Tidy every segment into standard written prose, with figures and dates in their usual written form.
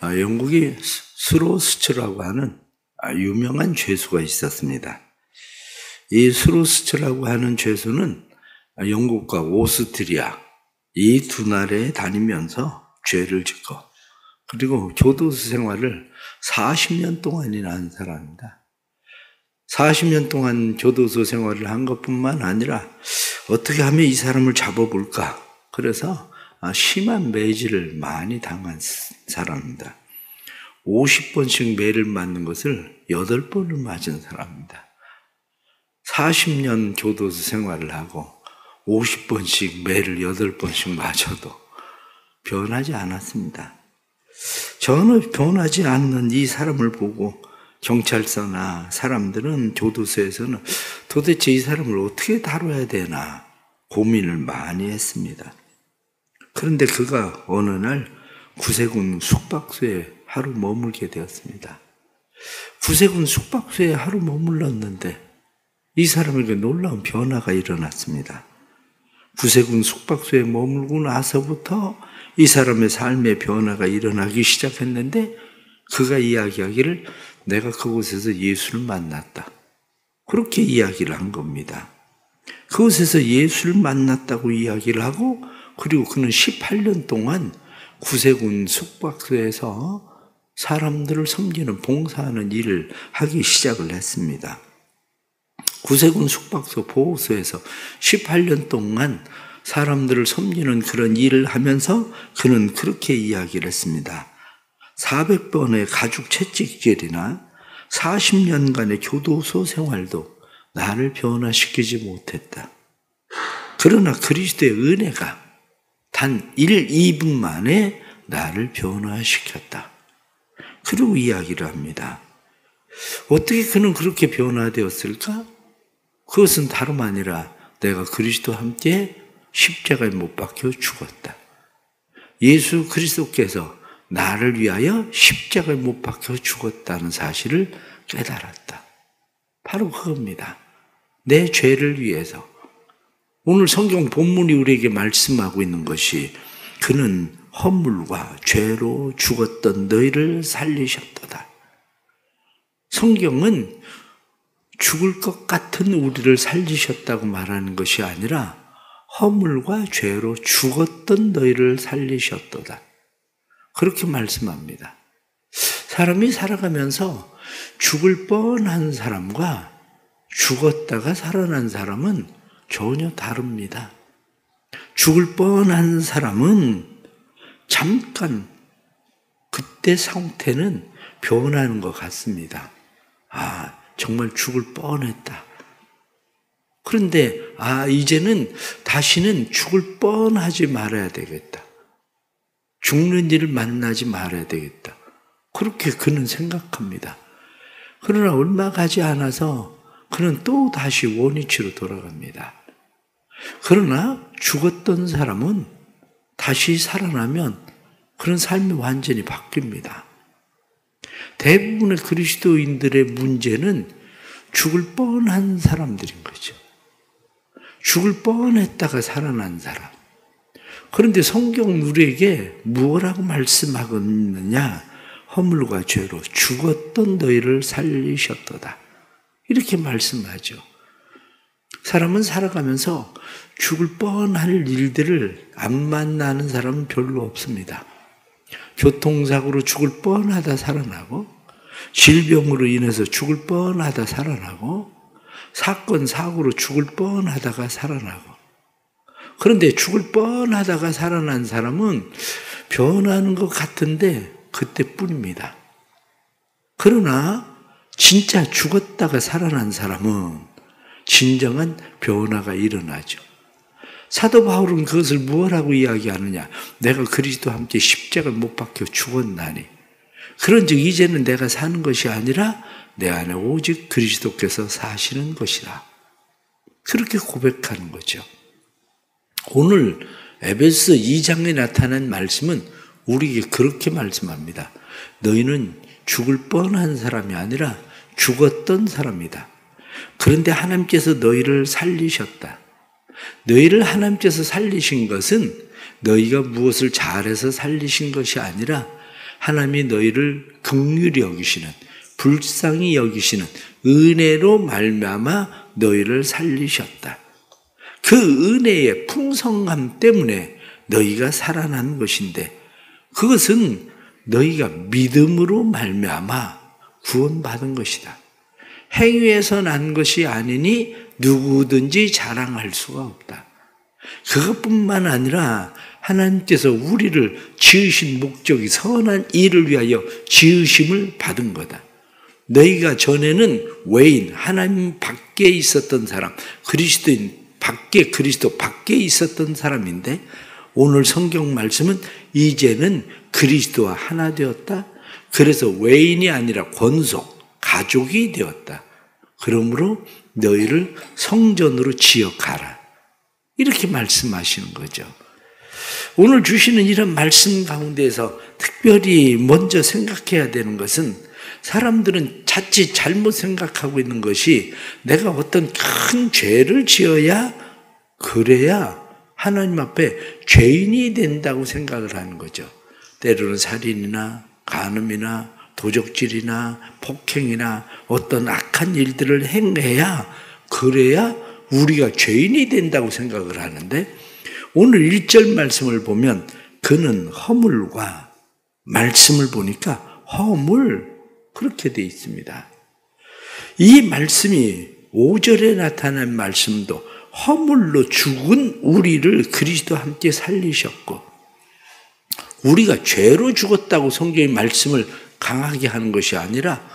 영국에 스로스츠라고 하는 유명한 죄수가 있었습니다. 이 스로스츠라고 하는 죄수는 영국과 오스트리아 이 두 나라에 다니면서 죄를 짓고 그리고 교도소 생활을 40년 동안이나 한 사람입니다. 40년 동안 교도소 생활을 한 것뿐만 아니라 어떻게 하면 이 사람을 잡아볼까? 그래서 심한 매질을 많이 당한 사람입니다. 50번씩 매를 맞는 것을 8번을 맞은 사람입니다. 40년 교도소 생활을 하고 50번씩 매를 8번씩 맞아도 변하지 않았습니다. 전혀 변하지 않는 이 사람을 보고 경찰서나 사람들은 교도소에서는 도대체 이 사람을 어떻게 다뤄야 되나 고민을 많이 했습니다. 그런데 그가 어느 날 구세군 숙박소에 하루 머물게 되었습니다. 구세군 숙박소에 하루 머물렀는데 이 사람에게 놀라운 변화가 일어났습니다. 구세군 숙박소에 머물고 나서부터 이 사람의 삶의 변화가 일어나기 시작했는데 그가 이야기하기를 내가 그곳에서 예수를 만났다. 그렇게 이야기를 한 겁니다. 그곳에서 예수를 만났다고 이야기를 하고 그리고 그는 18년 동안 구세군 숙박소에서 사람들을 섬기는 봉사하는 일을 하기 시작을 했습니다. 구세군 숙박소 보호소에서 18년 동안 사람들을 섬기는 그런 일을 하면서 그는 그렇게 이야기를 했습니다. 400번의 가죽 채찍질이나 40년간의 교도소 생활도 나를 변화시키지 못했다. 그러나 그리스도의 은혜가 단 1, 2분 만에 나를 변화시켰다. 그리고 이야기를 합니다. 어떻게 그는 그렇게 변화되었을까? 그것은 다름 아니라 내가 그리스도와 함께 십자가에 못 박혀 죽었다. 예수 그리스도께서 나를 위하여 십자가에 못 박혀 죽었다는 사실을 깨달았다. 바로 그겁니다. 내 죄를 위해서. 오늘 성경 본문이 우리에게 말씀하고 있는 것이 그는 허물과 죄로 죽었던 너희를 살리셨도다. 성경은 죽을 것 같은 우리를 살리셨다고 말하는 것이 아니라 허물과 죄로 죽었던 너희를 살리셨도다. 그렇게 말씀합니다. 사람이 살아가면서 죽을 뻔한 사람과 죽었다가 살아난 사람은 전혀 다릅니다. 죽을 뻔한 사람은 잠깐 그때 상태는 변하는 것 같습니다. 정말 죽을 뻔했다. 그런데 이제는 다시는 죽을 뻔하지 말아야 되겠다. 죽는 일을 만나지 말아야 되겠다. 그렇게 그는 생각합니다. 그러나 얼마 가지 않아서 그는 또 다시 원위치로 돌아갑니다. 그러나 죽었던 사람은 다시 살아나면 그런 삶이 완전히 바뀝니다. 대부분의 그리스도인들의 문제는 죽을 뻔한 사람들인 거죠. 죽을 뻔했다가 살아난 사람. 그런데 성경 우리에게 무엇라고 말씀하고 있느냐? 허물과 죄로 죽었던 너희를 살리셨도다. 이렇게 말씀하죠. 사람은 살아가면서 죽을 뻔할 일들을 안 만나는 사람은 별로 없습니다. 교통사고로 죽을 뻔하다 살아나고 질병으로 인해서 죽을 뻔하다 살아나고 사건, 사고로 죽을 뻔하다가 살아나고 그런데 죽을 뻔하다가 살아난 사람은 변하는 것 같은데 그때뿐입니다. 그러나 진짜 죽었다가 살아난 사람은 진정한 변화가 일어나죠. 사도 바울은 그것을 무엇라고 이야기하느냐? 내가 그리스도와 함께 십자가에 못 박혀 죽었나니 그런즉 이제는 내가 사는 것이 아니라 내 안에 오직 그리스도께서 사시는 것이라. 그렇게 고백하는 거죠. 오늘 에베소 2장에 나타난 말씀은 우리에게 그렇게 말씀합니다. 너희는 죽을 뻔한 사람이 아니라 죽었던 사람이다. 그런데 하나님께서 너희를 살리셨다. 너희를 하나님께서 살리신 것은 너희가 무엇을 잘해서 살리신 것이 아니라 하나님이 너희를 긍휼히 여기시는, 불쌍히 여기시는 은혜로 말미암아 너희를 살리셨다. 그 은혜의 풍성함 때문에 너희가 살아난 것인데, 그것은 너희가 믿음으로 말미암아 구원받은 것이다. 행위에서 난 것이 아니니 누구든지 자랑할 수가 없다. 그것뿐만 아니라 하나님께서 우리를 지으신 목적이 선한 일을 위하여 지으심을 받은 거다. 너희가 전에는 외인, 하나님 밖에 있었던 사람, 그리스도인 밖에, 그리스도 밖에 있었던 사람인데, 오늘 성경 말씀은 이제는 그리스도와 하나 되었다. 그래서 외인이 아니라 권속, 가족이 되었다. 그러므로 너희를 성전으로 지어가라. 이렇게 말씀하시는 거죠. 오늘 주시는 이런 말씀 가운데에서 특별히 먼저 생각해야 되는 것은, 사람들은 자칫 잘못 생각하고 있는 것이 내가 어떤 큰 죄를 지어야, 그래야 하나님 앞에 죄인이 된다고 생각을 하는 거죠. 때로는 살인이나 간음이나 도적질이나 폭행이나 어떤 악한 일들을 행해야, 그래야 우리가 죄인이 된다고 생각을 하는데, 오늘 1절 말씀을 보면 그는 허물과, 말씀을 보니까 허물, 그렇게 되어 있습니다. 이 말씀이 5절에 나타난 말씀도 허물로 죽은 우리를 그리스도와 함께 살리셨고, 우리가 죄로 죽었다고 성경의 말씀을 강하게 하는 것이 아니라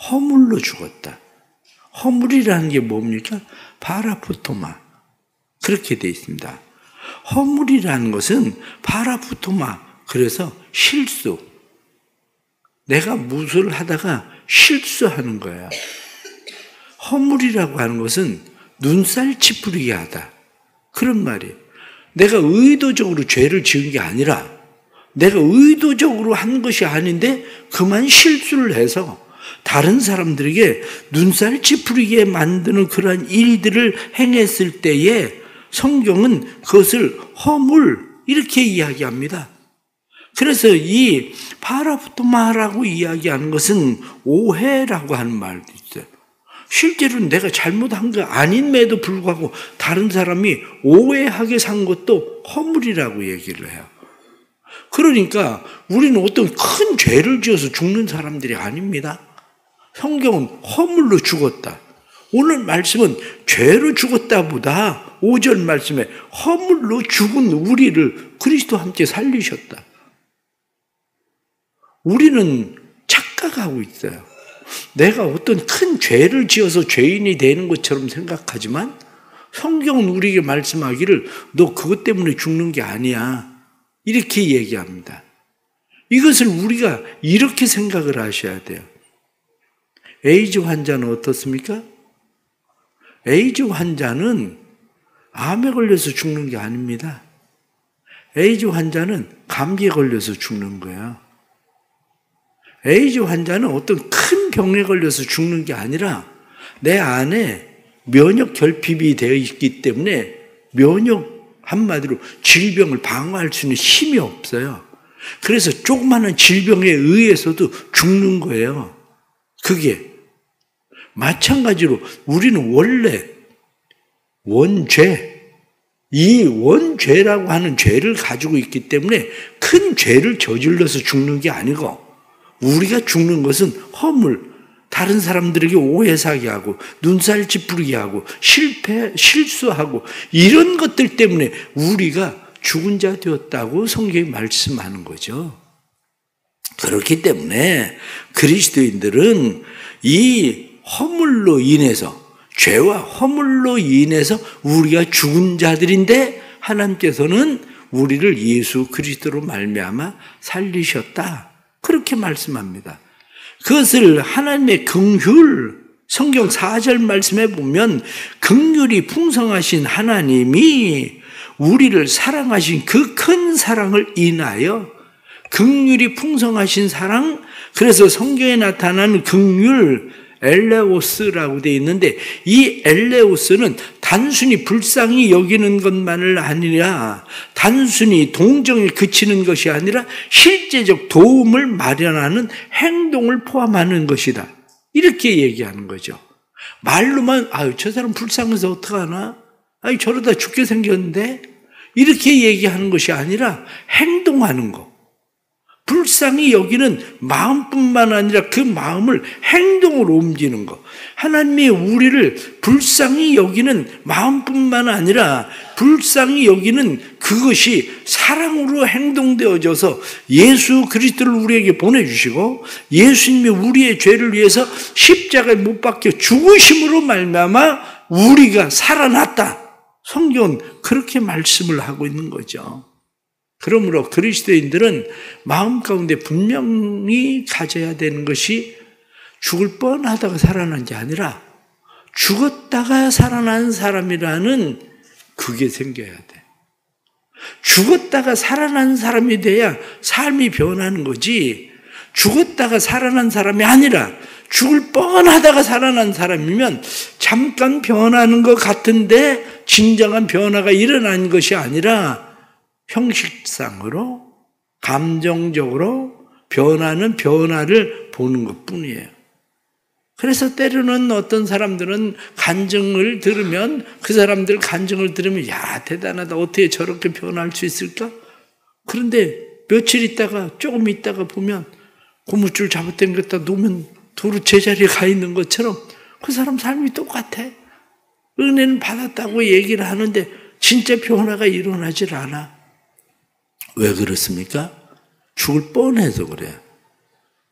허물로 죽었다. 허물이라는 게 뭡니까? 파라푸토마, 그렇게 되어 있습니다. 허물이라는 것은 파라푸토마, 그래서 실수, 내가 무술을 하다가 실수하는 거야. 허물이라고 하는 것은 눈살 찌푸리게 하다, 그런 말이에요. 내가 의도적으로 죄를 지은 게 아니라, 내가 의도적으로 한 것이 아닌데 그만 실수를 해서 다른 사람들에게 눈살 찌푸리게 만드는 그러한 일들을 행했을 때에 성경은 그것을 허물, 이렇게 이야기합니다. 그래서 이 파라푸토마라고 이야기하는 것은 오해라고 하는 말도 있어요. 실제로는 내가 잘못한 거 아님에도 불구하고 다른 사람이 오해하게 산 것도 허물이라고 얘기를 해요. 그러니까 우리는 어떤 큰 죄를 지어서 죽는 사람들이 아닙니다. 성경은 허물로 죽었다. 오늘 말씀은 죄로 죽었다보다 5절 말씀에 허물로 죽은 우리를 그리스도와 함께 살리셨다. 우리는 착각하고 있어요. 내가 어떤 큰 죄를 지어서 죄인이 되는 것처럼 생각하지만 성경은 우리에게 말씀하기를 너 그것 때문에 죽는 게 아니야, 이렇게 얘기합니다. 이것을 우리가 이렇게 생각을 하셔야 돼요. 에이즈 환자는 어떻습니까? 에이즈 환자는 암에 걸려서 죽는 게 아닙니다. 에이즈 환자는 감기에 걸려서 죽는 거예요. 에이즈 환자는 어떤 큰 병에 걸려서 죽는 게 아니라 내 안에 면역 결핍이 되어 있기 때문에 면역, 한마디로 질병을 방어할 수 있는 힘이 없어요. 그래서 조그마한 질병에 의해서도 죽는 거예요. 그게 마찬가지로 우리는 원래 원죄, 이 원죄라고 하는 죄를 가지고 있기 때문에 큰 죄를 저질러서 죽는 게 아니고, 우리가 죽는 것은 허물, 다른 사람들에게 오해 사게 하고 눈살 찌푸리게 하고 실수하고 이런 것들 때문에 우리가 죽은 자 되었다고 성경이 말씀하는 거죠. 그렇기 때문에 그리스도인들은 이 허물로 인해서, 죄와 허물로 인해서 우리가 죽은 자들인데 하나님께서는 우리를 예수 그리스도로 말미암아 살리셨다, 그렇게 말씀합니다. 그것을 하나님의 긍휼, 성경 4절 말씀에 보면 긍휼이 풍성하신 하나님이 우리를 사랑하신 그 큰 사랑을 인하여, 긍휼이 풍성하신 사랑, 그래서 성경에 나타나는 긍휼, 엘레오스라고 되어 있는데 이 엘레오스는 단순히 불쌍히 여기는 것만을 아니라 단순히 동정에 그치는 것이 아니라 실제적 도움을 마련하는 행동을 포함하는 것이다. 이렇게 얘기하는 거죠. 말로만 저 사람 불쌍해서 어떡하나? 저러다 죽게 생겼는데? 이렇게 얘기하는 것이 아니라 행동하는 거. 불쌍히 여기는 마음뿐만 아니라 그 마음을 행동으로 옮기는 것. 하나님이 우리를 불쌍히 여기는 마음뿐만 아니라 불쌍히 여기는 그것이 사랑으로 행동되어져서 예수 그리스도를 우리에게 보내주시고 예수님이 우리의 죄를 위해서 십자가에 못 박혀 죽으심으로 말미암아 우리가 살아났다. 성경은 그렇게 말씀을 하고 있는 거죠. 그러므로 그리스도인들은 마음 가운데 분명히 가져야 되는 것이 죽을 뻔하다가 살아난 게 아니라 죽었다가 살아난 사람이라는 그게 생겨야 돼. 죽었다가 살아난 사람이 돼야 삶이 변하는 거지, 죽었다가 살아난 사람이 아니라 죽을 뻔하다가 살아난 사람이면 잠깐 변하는 것 같은데 진정한 변화가 일어난 것이 아니라 형식상으로 감정적으로 변하는 변화를 보는 것뿐이에요. 그래서 때로는 어떤 사람들은 간증을 들으면 그 사람들 간증을 들으면 야 대단하다, 어떻게 저렇게 변할 수 있을까? 그런데 며칠 있다가 조금 있다가 보면 고무줄 잡아당겼다 놓으면 도로 제자리에 가 있는 것처럼 그 사람 삶이 똑같아. 은혜는 받았다고 얘기를 하는데 진짜 변화가 일어나질 않아. 왜 그렇습니까? 죽을 뻔해서 그래.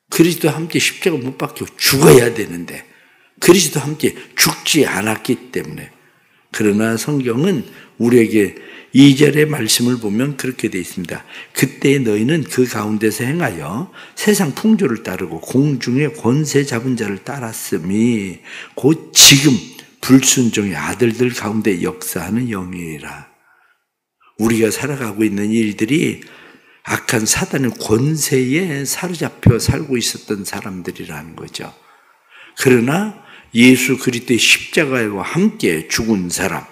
그리스도와 함께 십자가 못 박혀 죽어야 되는데 그리스도와 함께 죽지 않았기 때문에. 그러나 성경은 우리에게 2절의 말씀을 보면 그렇게 되어 있습니다. 그때 너희는 그 가운데서 행하여 세상 풍조를 따르고 공중의 권세 잡은 자를 따랐음이 곧 지금 불순종의 아들들 가운데 역사하는 영이라. 우리가 살아가고 있는 일들이 악한 사단의 권세에 사로잡혀 살고 있었던 사람들이라는 거죠. 그러나 예수 그리스도의 십자가와 함께 죽은 사람,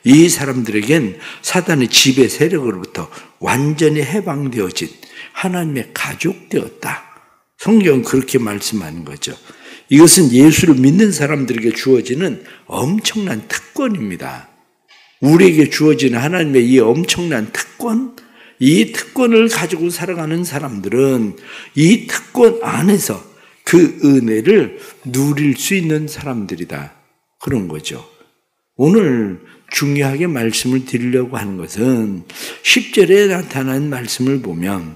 이 사람들에겐 사단의 지배 세력으로부터 완전히 해방되어진 하나님의 가족 되었다. 성경은 그렇게 말씀하는 거죠. 이것은 예수를 믿는 사람들에게 주어지는 엄청난 특권입니다. 우리에게 주어지는 하나님의 이 엄청난 특권, 이 특권을 가지고 살아가는 사람들은 이 특권 안에서 그 은혜를 누릴 수 있는 사람들이다. 그런 거죠. 오늘 중요하게 말씀을 드리려고 하는 것은 10절에 나타난 말씀을 보면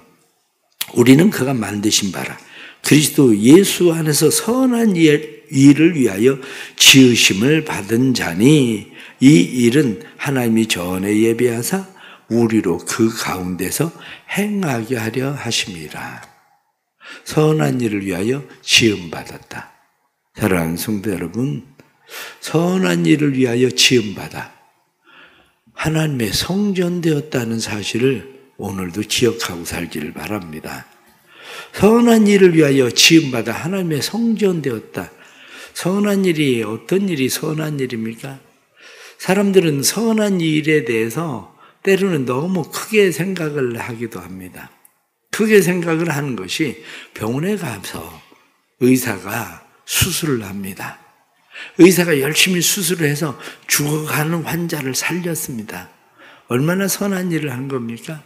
우리는 그가 만드신 바라 그리스도 예수 안에서 선한 일을 위하여 지으심을 받은 자니 이 일은 하나님이 전에 예비하사 우리로 그 가운데서 행하게 하려 하심이라. 선한 일을 위하여 지음받았다. 사랑하는 성도 여러분, 선한 일을 위하여 지음받아 하나님의 성전되었다는 사실을 오늘도 기억하고 살기를 바랍니다. 선한 일을 위하여 지음받아 하나님의 성전되었다. 선한 일이 어떤 일이 선한 일입니까? 사람들은 선한 일에 대해서 때로는 너무 크게 생각을 하기도 합니다. 크게 생각을 하는 것이 병원에 가서 의사가 수술을 합니다. 의사가 열심히 수술을 해서 죽어가는 환자를 살렸습니다. 얼마나 선한 일을 한 겁니까?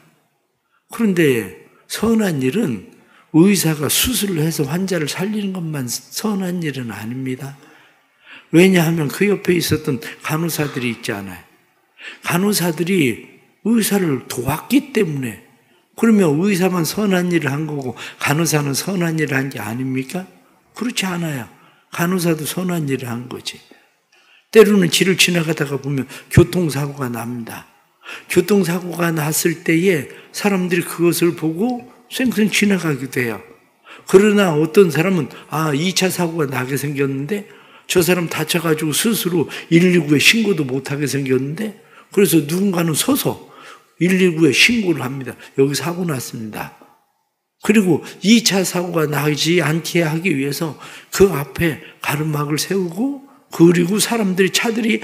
그런데 선한 일은 의사가 수술을 해서 환자를 살리는 것만 선한 일은 아닙니다. 왜냐하면 그 옆에 있었던 간호사들이 있잖아요. 간호사들이 의사를 도왔기 때문에. 그러면 의사만 선한 일을 한 거고 간호사는 선한 일을 한 게 아닙니까? 그렇지 않아요. 간호사도 선한 일을 한 거지. 때로는 길을 지나가다가 보면 교통사고가 납니다. 교통사고가 났을 때에 사람들이 그것을 보고 쌩쌩 지나가기도 해요. 그러나 어떤 사람은 2차 사고가 나게 생겼는데 저 사람 다쳐가지고 스스로 119에 신고도 못하게 생겼는데 그래서 누군가는 서서 119에 신고를 합니다. 여기 사고 났습니다. 그리고 2차 사고가 나지 않게 하기 위해서 그 앞에 가르막을 세우고 그리고 차들이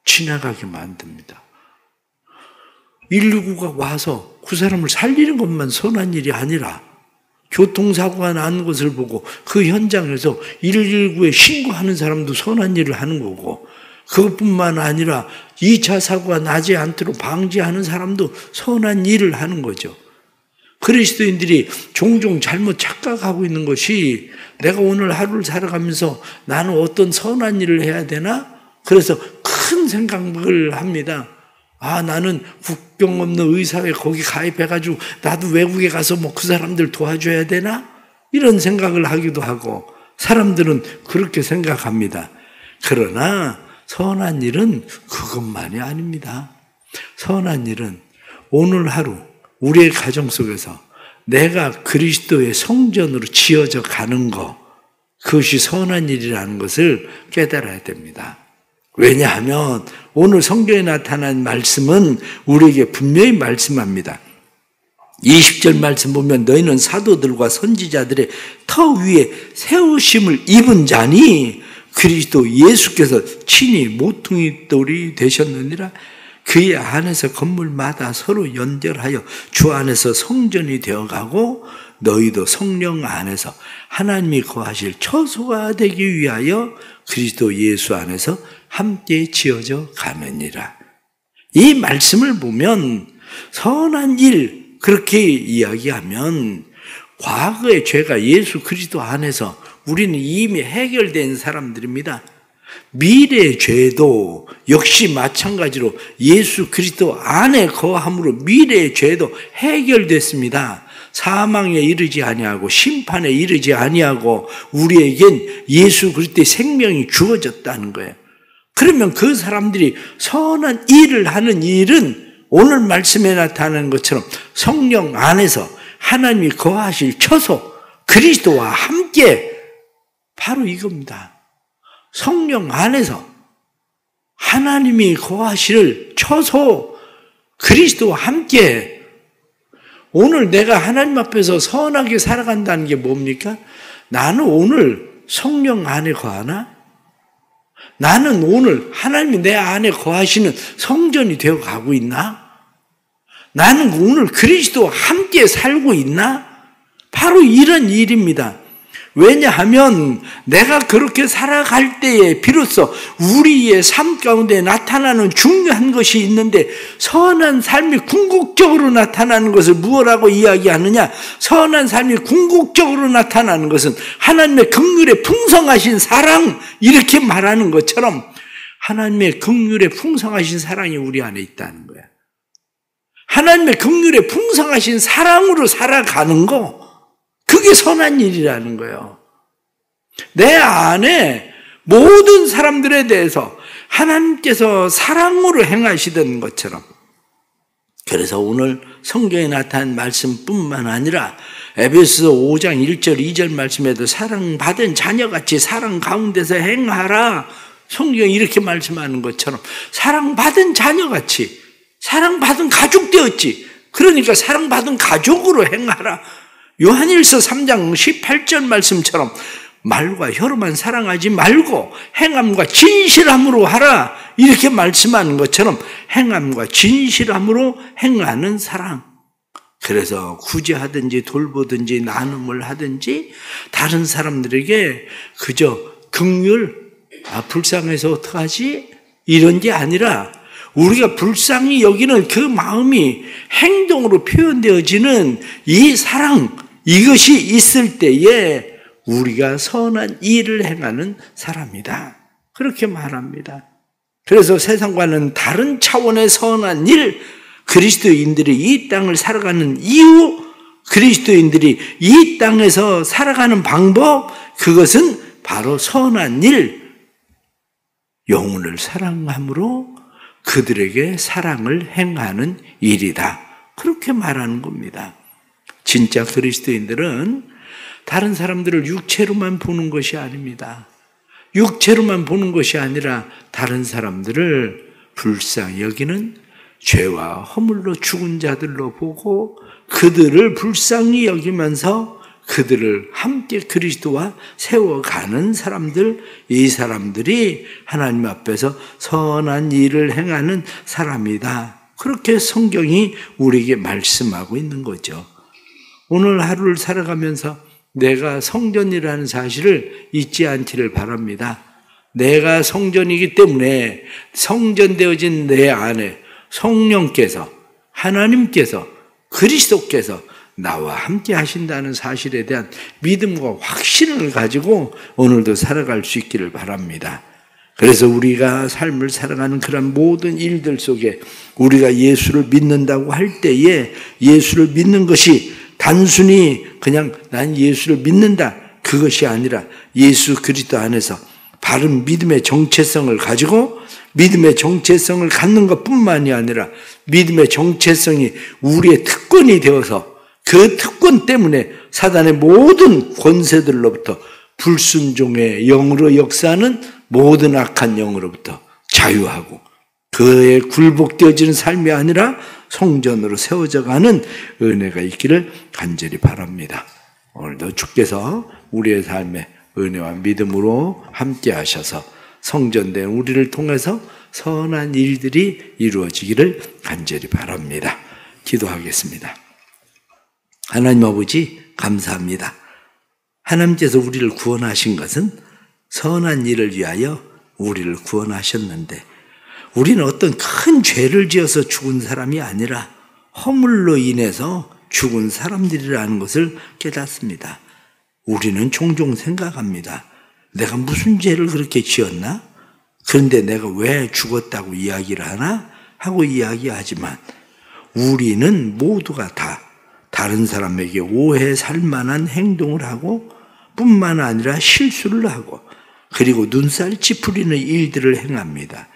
지나가게 만듭니다. 119가 와서 그 사람을 살리는 것만 선한 일이 아니라 교통사고가 난 것을 보고 그 현장에서 119에 신고하는 사람도 선한 일을 하는 거고, 그것뿐만 아니라 2차 사고가 나지 않도록 방지하는 사람도 선한 일을 하는 거죠. 그리스도인들이 종종 잘못 착각하고 있는 것이, 내가 오늘 하루를 살아가면서 나는 어떤 선한 일을 해야 되나? 그래서 큰 생각을 합니다. 나는 국경 없는 의사회 거기 가입해가지고 나도 외국에 가서 그 사람들 도와줘야 되나? 이런 생각을 하기도 하고, 사람들은 그렇게 생각합니다. 그러나 선한 일은 그것만이 아닙니다. 선한 일은 오늘 하루 우리의 가정 속에서 내가 그리스도의 성전으로 지어져 가는 것, 그것이 선한 일이라는 것을 깨달아야 됩니다. 왜냐하면 오늘 성경에 나타난 말씀은 우리에게 분명히 말씀합니다. 20절 말씀 보면 너희는 사도들과 선지자들의 터 위에 세우심을 입은 자니 그리스도 예수께서 친히 모퉁이 돌이 되셨느니라. 그의 안에서 건물마다 서로 연결하여 주 안에서 성전이 되어가고 너희도 성령 안에서 하나님이 거하실 처소가 되기 위하여 그리스도 예수 안에서 함께 지어져 가느니라. 이 말씀을 보면 선한 일 그렇게 이야기하면 과거의 죄가 예수 그리스도 안에서 우리는 이미 해결된 사람들입니다. 미래의 죄도 역시 마찬가지로 예수 그리스도 안에 거함으로 미래의 죄도 해결됐습니다. 사망에 이르지 아니하고 심판에 이르지 아니하고 우리에겐 예수 그리스도의 생명이 주어졌다는 거예요. 그러면 그 사람들이 선한 일을 하는 일은 오늘 말씀에 나타나는 것처럼 성령 안에서 하나님이 거하실 처소 그리스도와 함께, 바로 이겁니다. 성령 안에서 하나님이 거하실 처소 그리스도와 함께. 오늘 내가 하나님 앞에서 선하게 살아간다는 게 뭡니까? 나는 오늘 성령 안에 거하나? 나는 오늘 하나님이 내 안에 거하시는 성전이 되어 가고 있나? 나는 오늘 그리스도와 함께 살고 있나? 바로 이런 일입니다. 왜냐하면 내가 그렇게 살아갈 때에 비로소 우리의 삶 가운데 나타나는 중요한 것이 있는데, 선한 삶이 궁극적으로 나타나는 것을 무엇라고 이야기하느냐? 선한 삶이 궁극적으로 나타나는 것은 하나님의 긍휼에 풍성하신 사랑, 이렇게 말하는 것처럼 하나님의 긍휼에 풍성하신 사랑이 우리 안에 있다는 거야. 하나님의 긍휼에 풍성하신 사랑으로 살아가는 거, 그게 선한 일이라는 거예요. 내 안에 모든 사람들에 대해서 하나님께서 사랑으로 행하시던 것처럼. 그래서 오늘 성경에 나타난 말씀뿐만 아니라 에베소서 5장 1절 2절 말씀에도 사랑받은 자녀같이 사랑 가운데서 행하라. 성경이 이렇게 말씀하는 것처럼 사랑받은 자녀같이, 사랑받은 가족 되었지. 그러니까 사랑받은 가족으로 행하라. 요한일서 3장 18절 말씀처럼 말과 혀로만 사랑하지 말고 행함과 진실함으로 하라, 이렇게 말씀하는 것처럼 행함과 진실함으로 행하는 사랑. 그래서 구제하든지 돌보든지 나눔을 하든지 다른 사람들에게 그저 긍휼, 불쌍해서 어떡하지? 이런 게 아니라 우리가 불쌍히 여기는 그 마음이 행동으로 표현되어지는 이 사랑, 이것이 있을 때에 우리가 선한 일을 행하는 사람이다, 그렇게 말합니다. 그래서 세상과는 다른 차원의 선한 일, 그리스도인들이 이 땅을 살아가는 이유, 그리스도인들이 이 땅에서 살아가는 방법, 그것은 바로 선한 일, 영혼을 사랑함으로 그들에게 사랑을 행하는 일이다, 그렇게 말하는 겁니다. 진짜 그리스도인들은 다른 사람들을 육체로만 보는 것이 아닙니다. 육체로만 보는 것이 아니라 다른 사람들을 불쌍히 여기는 죄와 허물로 죽은 자들로 보고 그들을 불쌍히 여기면서 그들을 함께 그리스도와 세워가는 사람들, 이 사람들이 하나님 앞에서 선한 일을 행하는 사람이다. 그렇게 성경이 우리에게 말씀하고 있는 거죠. 오늘 하루를 살아가면서 내가 성전이라는 사실을 잊지 않기를 바랍니다. 내가 성전이기 때문에 성전되어진 내 안에 성령께서, 하나님께서, 그리스도께서 나와 함께 하신다는 사실에 대한 믿음과 확신을 가지고 오늘도 살아갈 수 있기를 바랍니다. 그래서 우리가 삶을 살아가는 그런 모든 일들 속에 우리가 예수를 믿는다고 할 때에 예수를 믿는 것이 단순히 그냥 난 예수를 믿는다, 그것이 아니라 예수 그리스도 안에서 바른 믿음의 정체성을 가지고 믿음의 정체성을 갖는 것뿐만이 아니라 믿음의 정체성이 우리의 특권이 되어서 그 특권 때문에 사단의 모든 권세들로부터 불순종의 영으로 역사하는 모든 악한 영으로부터 자유하고 그에 굴복되어지는 삶이 아니라 성전으로 세워져 가는 은혜가 있기를 간절히 바랍니다. 오늘도 주께서 우리의 삶에 은혜와 믿음으로 함께 하셔서 성전된 우리를 통해서 선한 일들이 이루어지기를 간절히 바랍니다. 기도하겠습니다. 하나님 아버지 감사합니다. 하나님께서 우리를 구원하신 것은 선한 일을 위하여 우리를 구원하셨는데 우리는 어떤 큰 죄를 지어서 죽은 사람이 아니라 허물로 인해서 죽은 사람들이라는 것을 깨닫습니다. 우리는 종종 생각합니다. 내가 무슨 죄를 그렇게 지었나? 그런데 내가 왜 죽었다고 이야기를 하나? 하고 이야기하지만 우리는 모두가 다 다른 사람에게 오해 살 만한 행동을 하고 뿐만 아니라 실수를 하고 그리고 눈살 찌푸리는 일들을 행합니다.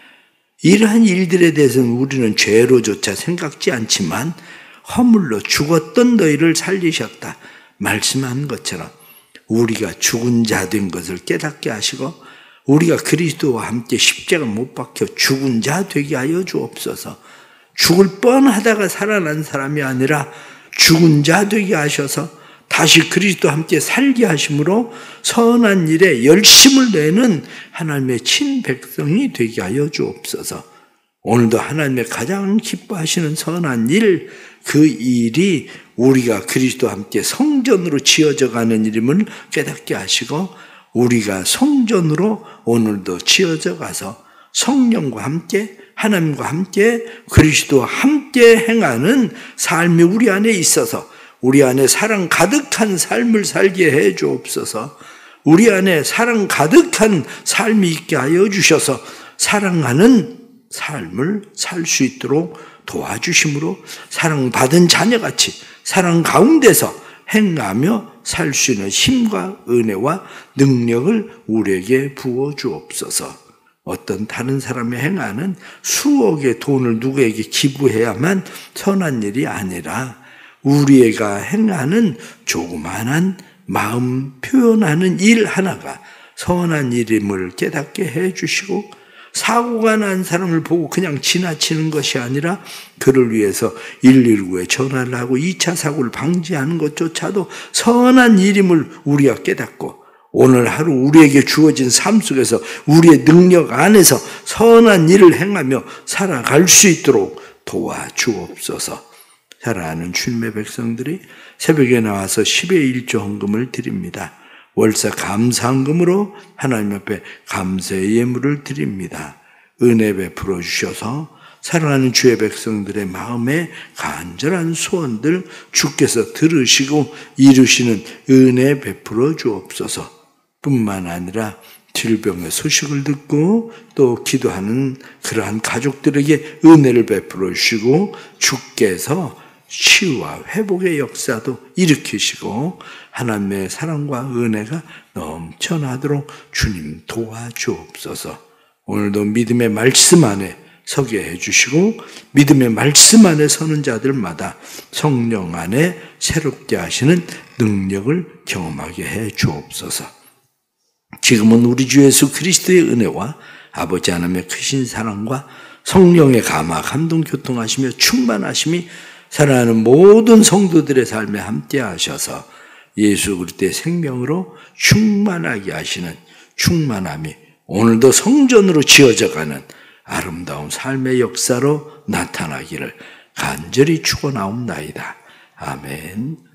이러한 일들에 대해서는 우리는 죄로조차 생각지 않지만 허물로 죽었던 너희를 살리셨다 말씀한 것처럼 우리가 죽은 자 된 것을 깨닫게 하시고 우리가 그리스도와 함께 십자가 못 박혀 죽은 자 되게 하여 주옵소서. 죽을 뻔하다가 살아난 사람이 아니라 죽은 자 되게 하셔서 다시 그리스도와 함께 살게 하심으로 선한 일에 열심을 내는 하나님의 친백성이 되게 하여 주옵소서. 오늘도 하나님의 가장 기뻐하시는 선한 일, 그 일이 우리가 그리스도와 함께 성전으로 지어져 가는 일임을 깨닫게 하시고 우리가 성전으로 오늘도 지어져 가서 성령과 함께 하나님과 함께 그리스도와 함께 행하는 삶이 우리 안에 있어서 우리 안에 사랑 가득한 삶을 살게 해 주옵소서. 우리 안에 사랑 가득한 삶이 있게 하여 주셔서 사랑하는 삶을 살 수 있도록 도와주심으로 사랑받은 자녀같이 사랑 가운데서 행하며 살 수 있는 힘과 은혜와 능력을 우리에게 부어 주옵소서. 어떤 다른 사람이 행하는 수억의 돈을 누구에게 기부해야만 선한 일이 아니라 우리가 행하는 조그마한 마음 표현하는 일 하나가 선한 일임을 깨닫게 해주시고 사고가 난 사람을 보고 그냥 지나치는 것이 아니라 그를 위해서 119에 전화를 하고 2차 사고를 방지하는 것조차도 선한 일임을 우리가 깨닫고 오늘 하루 우리에게 주어진 삶 속에서 우리의 능력 안에서 선한 일을 행하며 살아갈 수 있도록 도와주옵소서. 사랑하는 주님의 백성들이 새벽에 나와서 10의 1조 헌금을 드립니다. 월세 감사헌금으로 하나님 앞에 감사의 예물을 드립니다. 은혜 베풀어 주셔서 사랑하는 주의 백성들의 마음에 간절한 소원들 주께서 들으시고 이루시는 은혜 베풀어 주옵소서. 뿐만 아니라 질병의 소식을 듣고 또 기도하는 그러한 가족들에게 은혜를 베풀어 주시고 주께서 치유와 회복의 역사도 일으키시고 하나님의 사랑과 은혜가 넘쳐나도록 주님 도와주옵소서. 오늘도 믿음의 말씀 안에 서게 해주시고 믿음의 말씀 안에 서는 자들마다 성령 안에 새롭게 하시는 능력을 경험하게 해 주옵소서. 지금은 우리 주 예수 그리스도의 은혜와 아버지 하나님의 크신 사랑과 성령의 감화 감동 교통하시며 충만하심이 사랑하는 모든 성도들의 삶에 함께 하셔서 예수 그리스도의 생명으로 충만하게 하시는 충만함이 오늘도 성전으로 지어져가는 아름다운 삶의 역사로 나타나기를 간절히 축원하옵나이다. 아멘.